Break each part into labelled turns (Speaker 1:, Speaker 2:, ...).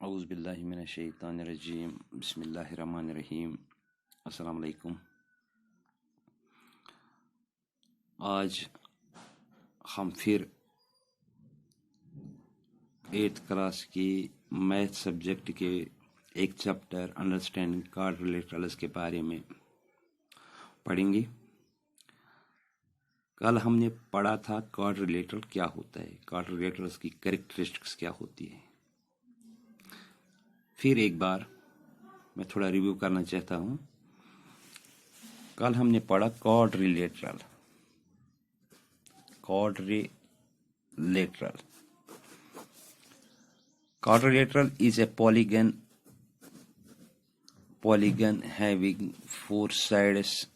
Speaker 1: औज़ु बिल्लाहि मिनश शैतानिर रजीम बिस्मिल्लाहिर रहमानिर रहीम। अस्सलाम वालेकुम। आज हम फिर 8th क्लास की मैथ सब्जेक्ट के एक चैप्टर अंडरस्टैंडिंग क्वाड्रिलेटरल्स के बारे में पढ़ेंगे। कल हमने पढ़ा था क्वाड्रिलेटरल क्या होता है, क्वाड्रिलेटरल्स की कैरेक्टरिस्टिक्स क्या होती है। फिर एक बार मैं थोड़ा रिव्यू करना चाहता हूँ। कल हमने पढ़ा quadrilateral is a polygon having four sides,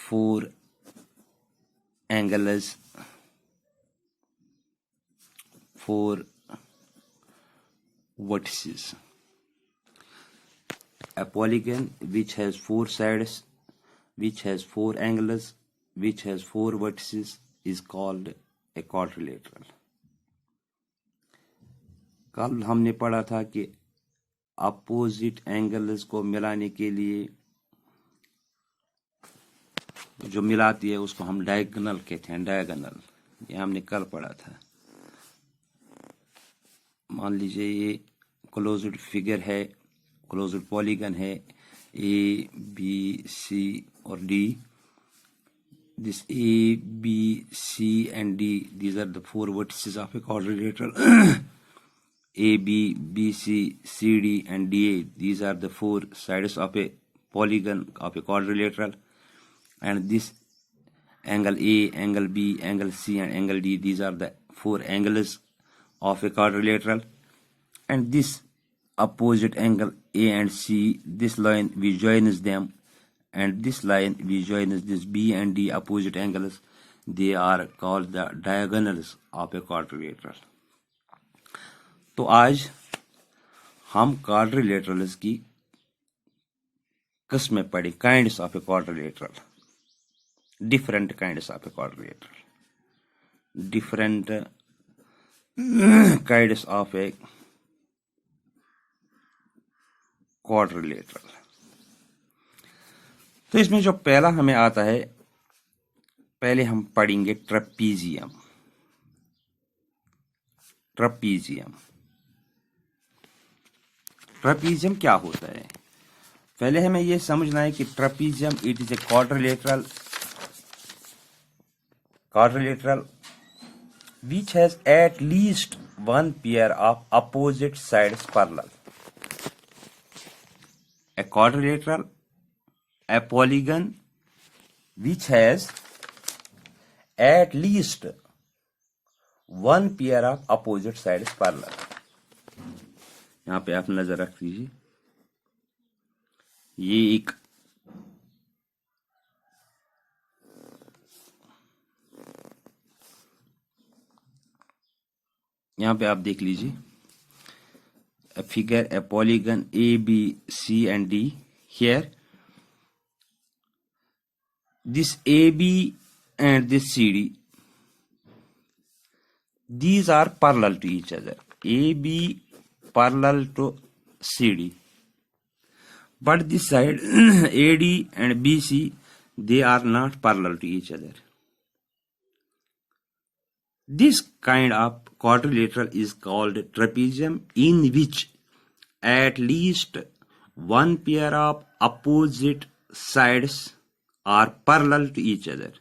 Speaker 1: four angles, four vertices. A polygon which has four sides, which has four angles, which has four vertices is called a quadrilateral. कल हमने पढ़ा था कि अपोजिट एंगल्स को मिलाने के लिए जो मिलाती है उसको हम डायगोनल कहते हैं। डायगोनल ये हमने कल पढ़ा था। मान लीजिए ये क्लोज्ड फिगर है, क्लोज्ड पॉलीगन है, ए बी सी और D. This A, B, C and D, these are the four vertices of a quadrilateral. A, B, B, C, C, D and D, these are the four sides of a polygon of a quadrilateral. And this angle A, angle B, angle C and angle D, these are the four angles of a quadrilateral. And this opposite angle A and C, this line we joins them, and this line we join this B and D opposite angles. They are called the diagonals of a quadrilateral. तो आज हम quadrilaterals की किस्में पढ़े, kinds of a quadrilateral, different kinds of a quadrilateral, different kinds of a quadrilateral. तो इसमें जो पहला हमें आता है, पहले हम पढ़ेंगे ट्रेपीजियम। ट्रेपीजियम क्या होता है? पहले हमें यह समझना है कि trapezium it is a quadrilateral which has at least one pair of opposite sides parallel. A quadrilateral, a polygon which has at least one pair of opposite sides parallel. यहां पे आप नजर रख लीजिए, ये एक यहां पे आप देख लीजिए a figure, a polygon A, B, C and D. Here this AB and this CD, these are parallel to each other. AB parallel to CD, but this side AD and BC, they are not parallel to each other. This kind of quadrilateral is called trapezium, in which at least one pair of opposite sides are parallel to each other.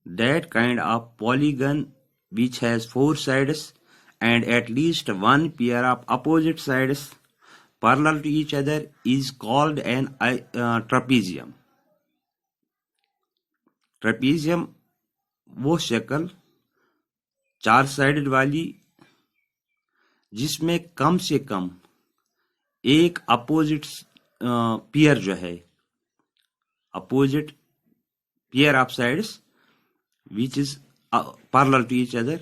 Speaker 1: That kind of polygon which has four sides and at least one pair of opposite sides parallel to each other is called an trapezium. Trapezium वो शक्ल चार sided वाली जिसमें कम से कम एक opposite pair जो है, opposite pair of sides which is parallel to each other,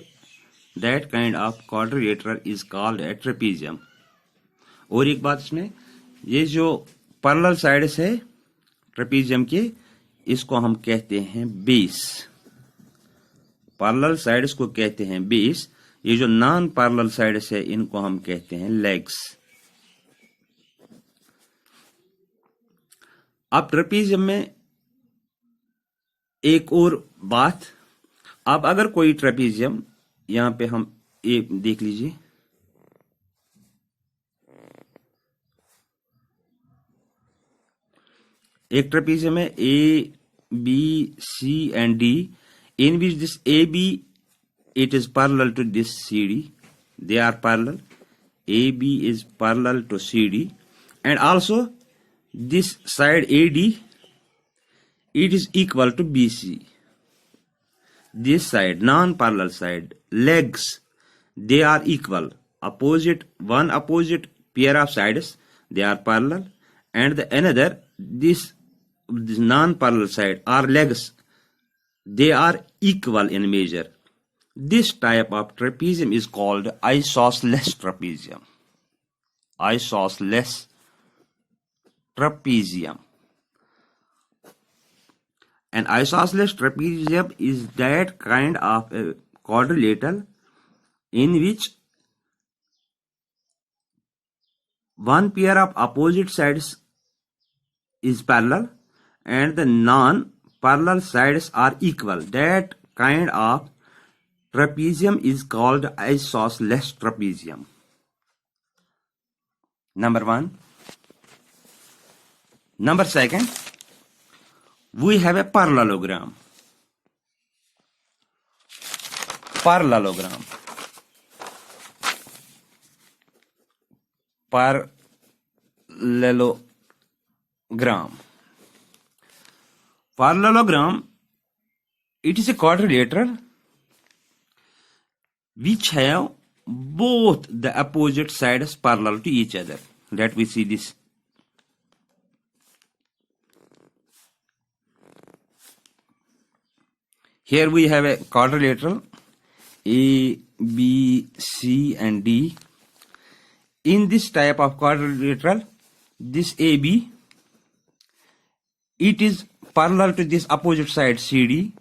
Speaker 1: that kind of quadrilateral is called a trapezium. और एक बात इसमें, ये जो पैरेलल साइड्स है ट्रेपीजियम के, इसको हम कहते हैं बेस। पैरेलल साइड्स को कहते हैं बेस। ये जो नॉन पैरेलल साइड्स है इनको हम कहते हैं लेग्स। अब ट्रेपीजियम में एक और बात, अब अगर कोई ट्रेपीजियम, यहां पे हम ये देख लीजिए, एक ट्रेपीजियम है A B C and D, in which this AB, it is parallel to this CD. They are parallel. AB is parallel to CD, and also this side AD, it is equal to BC. This side, non-parallel side, legs, they are equal. Opposite, one opposite pair of sides, they are parallel, and the another, this non-parallel side or legs, they are equal in measure. This type of trapezium is called isosceles trapezium. Isosceles trapezium. An isosceles trapezium is that kind of a quadrilateral in which one pair of opposite sides is parallel and the non-parallel sides are equal. That kind of trapezium is called isosceles trapezium. Number one. Number second, we have a parallelogram. Parallelogram. Parallelogram. Parallelogram, it is a quadrilateral which have both the opposite sides parallel to each other. Let me see this. Here we have a quadrilateral A, B, C and D. In this type of quadrilateral, this AB, it is parallel to this opposite side CD,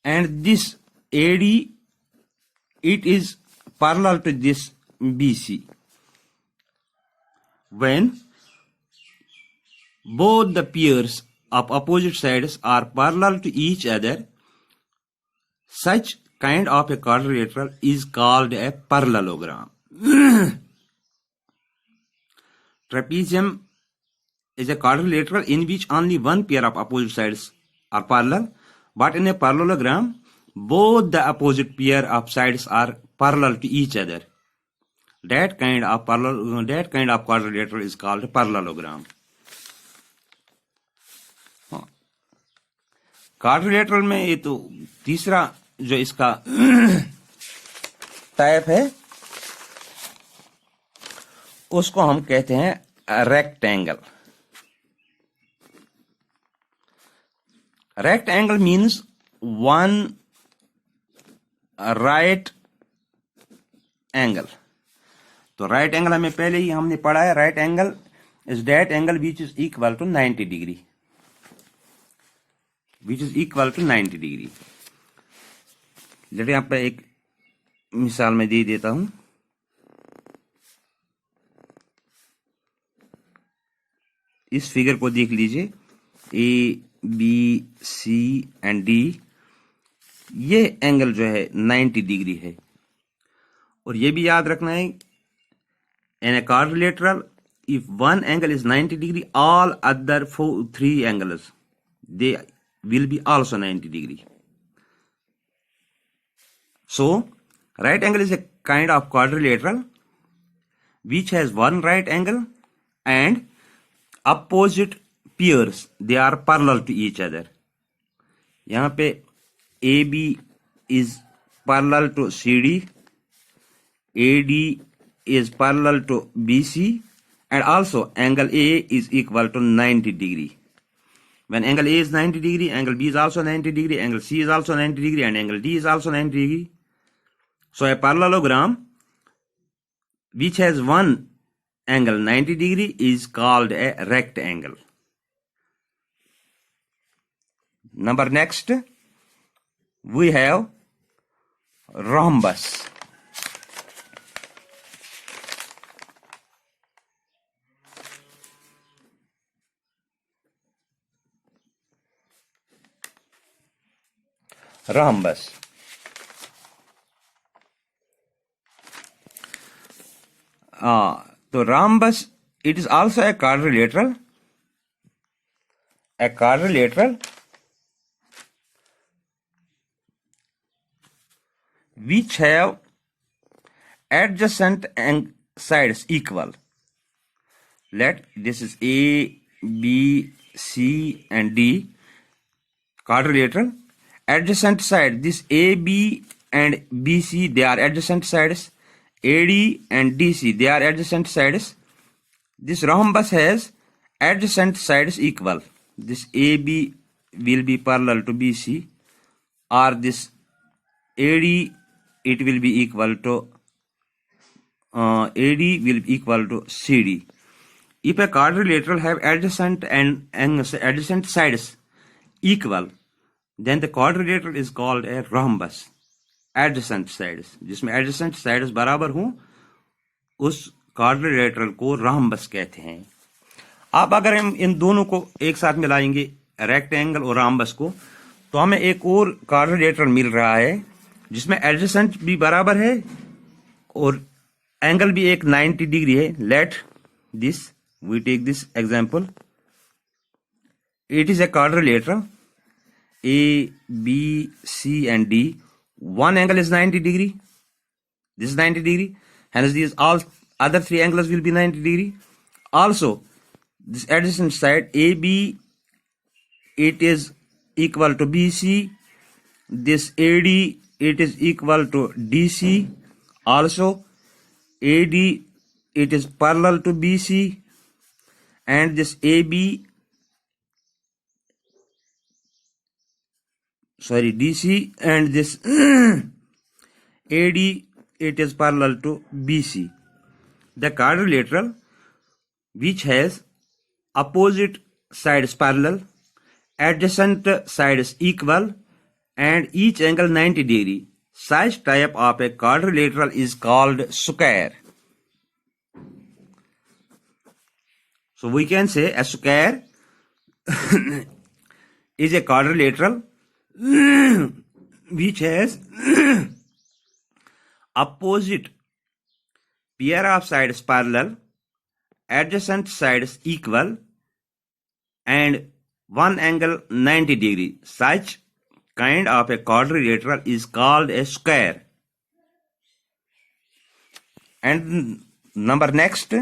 Speaker 1: and this AD, it is parallel to this BC. When both the pairs of opposite sides are parallel to each other, such kind of a quadrilateral is called a parallelogram. Trapezium is a quadrilateral in which only one pair of opposite sides are parallel, but in a parallelogram, both the opposite pair of sides are parallel to each other. That kind of quadrilateral is called a parallelogram. Quadrilateral में ये तो तीसरा जो इसका type है उसको हम कहते हैं rectangle. Rectangle means one right angle. तो राइट एंगल हमें पहले ही हमने पढ़ा है. Right angle is that angle which is equal to 90 degree. which is equal to 90 degree. जैसे यहाँ पे एक मिसाल में दे देता हूं. इस फिगर को देख लीजिए. A B C and D, ये एंगल जो है 90 डिग्री है. और ये भी याद रखना है, in a quadrilateral, if one angle is 90 degree, all other three angles, they will be also 90 degree. So, right angle is a kind of quadrilateral which has one right angle and opposite pairs, they are parallel to each other. यहाँ पे AB is parallel to CD, AD is parallel to BC, and also angle A is equal to 90 degree. When angle A is 90 degree, angle B is also 90 degree, angle C is also 90 degree, and angle D is also 90 degree. So a parallelogram which has one angle 90 degree is called a rectangle. Number next, we have rhombus. Rhombus. So rhombus, it is also a quadrilateral. A quadrilateral which have adjacent sides equal. Let this is A, B, C and D. Quadrilateral. Adjacent side, this AB and BC, they are adjacent sides. AD and DC, they are adjacent sides. This rhombus has adjacent sides equal. This AB will be parallel to BC, or this AD, it will be equal to AD will be equal to CD. If a quadrilateral have adjacent and adjacent sides equal, then the quadrilateral is called a rhombus. Adjacent sides, जिसमें adjacent sides बराबर हों, उस quadrilateral को rhombus कहते हैं. अब अगर हम इन दोनों को एक साथ मिलाएंगे, रेक्टेंगल और rhombus को, तो हमें एक और quadrilateral मिल रहा है जिसमें adjacent भी बराबर है और एंगल भी एक 90 डिग्री है. Let this, we take this example. It is a quadrilateral A, B, C and D. One angle is 90 degree. This is 90 degree. Hence these all other three angles will be 90 degree. Also, this adjacent side AB, it is equal to BC. This AD, it is equal to DC. Also, AD, it is parallel to BC. And this AB, DC, and this AD, it is parallel to BC. The quadrilateral which has opposite sides parallel, adjacent sides equal and each angle 90 degree, such type of a quadrilateral is called square. So we can say a square is a quadrilateral which has opposite pair of sides parallel, adjacent sides equal and one angle 90 degree. Such kind of a quadrilateral is called a square. And number next,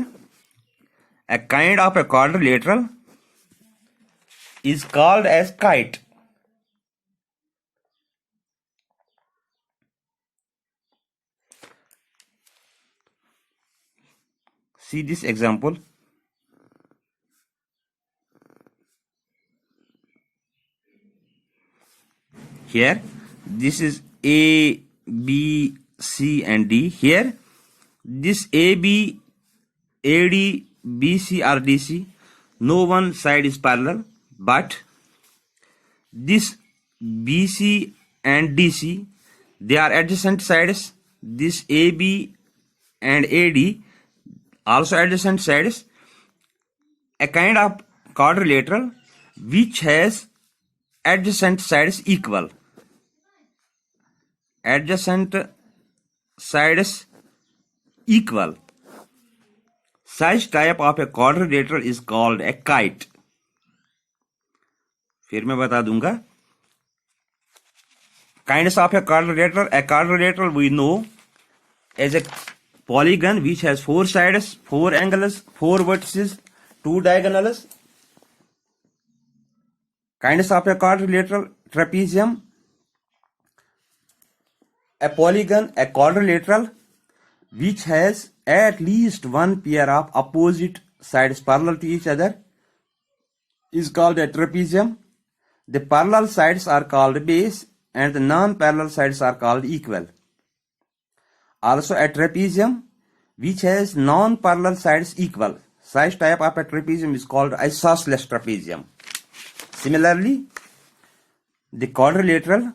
Speaker 1: a kind of a quadrilateral is called as kite. See this example. Here, this is A, B, C and D. Here, this AB, AD, BC or DC, no one side is parallel, but this BC and DC, they are adjacent sides. This AB and AD, also adjacent sides. A kind of quadrilateral which has adjacent sides equal. Adjacent sides equal. Such type of a quadrilateral is called a kite. फिर मैं बता दूंगा. Kinds of a quadrilateral. A quadrilateral we know as a polygon which has 4 sides, 4 angles, 4 vertices, 2 diagonals. Kinds of a quadrilateral: trapezium. A polygon, a quadrilateral which has at least one pair of opposite sides parallel to each other is called a trapezium. The parallel sides are called base and the non-parallel sides are called equal. Also, a trapezium which has non-parallel sides equal. Such type of a trapezium is called isosceles trapezium. Similarly, the quadrilateral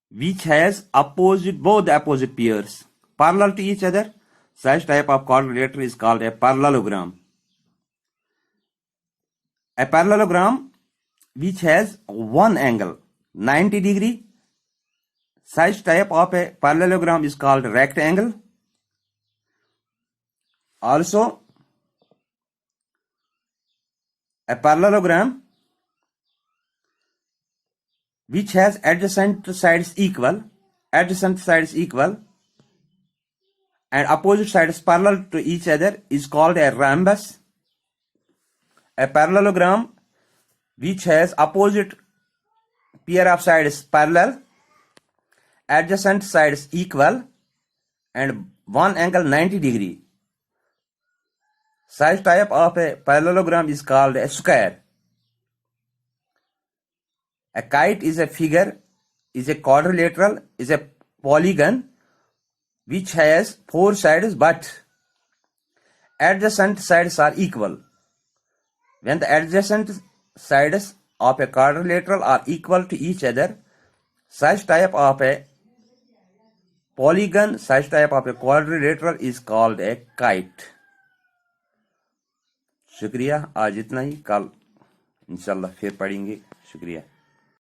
Speaker 1: which has both opposite pairs parallel to each other. Such type of quadrilateral is called a parallelogram. A parallelogram which has one angle 90 degree. Such type of a parallelogram is called rectangle. Also, a parallelogram which has adjacent sides equal and opposite sides parallel to each other is called a rhombus. A parallelogram which has opposite pair of sides parallel, adjacent sides equal, and one angle 90 degree. Such type of a parallelogram is called a square. A kite is a figure, is a quadrilateral, is a polygon which has four sides but adjacent sides are equal. When the adjacent sides of a quadrilateral are equal to each other, such type of a polygon, such type of a quadrilateral is called a kite. शुक्रिया, आज इतना ही, कल इंशाल्लाह फिर पढ़ेंगे। शुक्रिया।